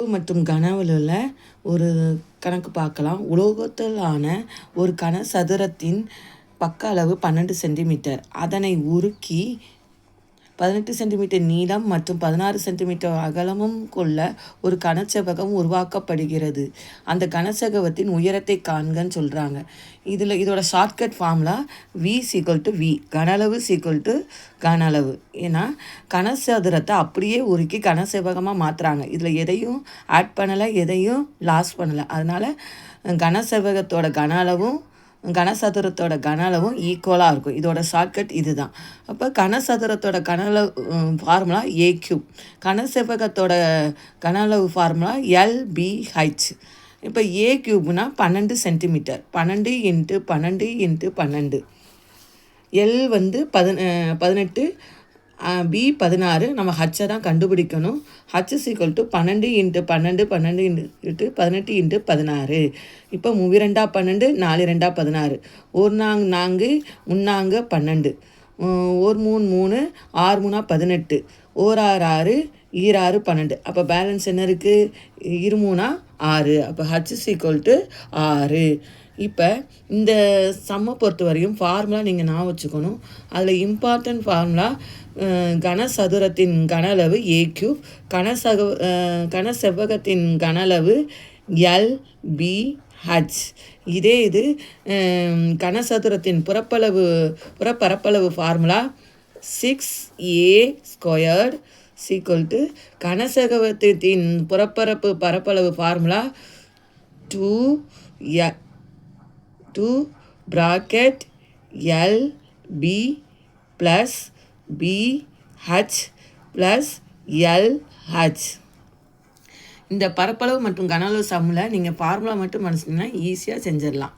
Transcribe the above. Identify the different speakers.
Speaker 1: மற்றும் கனவுல ஒரு கணக்கு பார்க்கலாம். உலோகத்தால் ஆன ஒரு கனசதுரத்தின் பக்க அளவு 12 சென்டிமீட்டர். அதனை உருக்கி 18 சென்டிமீட்டர் நீளம் மற்றும் 16 சென்டிமீட்டர் அகலமும் கொண்ட ஒரு கனசெவ்வகம் உருவாக்கப்படுகிறது. அந்த கனசெவ்வகத்தின் உயரத்தை காண்கன்னு சொல்கிறாங்க. இதோட ஷார்ட்கட் ஃபார்முலா V கன அளவு கன அளவு. ஏன்னா கனசதுரத்தை அப்படியே உருக்கி கனசெவ்வகமாக மாற்றுறாங்க. இதில் எதையும் ஆட் பண்ணலை, எதையும் லாஸ் பண்ணலை. அதனால் கனசெவ்வகத்தோட கன அளவும் கனசதுரத்தோட கன அளவும் ஈக்குவலாக இருக்கும். இதோட ஷார்ட்கட் இது தான். அப்போ கனசதுரத்தோட கன அளவு ஃபார்முலா A3, கனசெவ்வகத்தோட கன அளவு ஃபார்முலா LBH. இப்போ A3னா 12 சென்டிமீட்டர், 12 × 12 × 12. L 18, B 16. நம்ம ஹச்சை தான் கண்டுபிடிக்கணும். H = 12 × 12 12 × 18 × 16. இப்போ 3 2 12, 4 2 16, 1 4 3 12, 1 3 3, 6 3 18, 1 6 6, 12. அப்போ பேலன்ஸ் என்ன இருக்குது? 2 3 6. அப்போ H = 6. இப்போ இந்த சம்மை பொறுத்த வரையும் ஃபார்முலா நீங்கள் ஞாபகம் வச்சுக்கணும். அதில் இம்பார்ட்டன்ட் ஃபார்முலா கனசதுரத்தின் கன அளவு A3, கனசெவ்வகத்தின் கன அளவு LBH. இது கனசதுரத்தின் புறப்பரப்பளவு ஃபார்முலா 6A² கனசெவ்வகத்தின் பரப்பளவு ஃபார்முலா 2 LB + BH + LH. இந்த பரப்பளவு மற்றும் கன அளவு சம்மில் நீங்கள் ஃபார்முலா மட்டும் மனசுனா ஈஸியாக செஞ்சிடலாம்.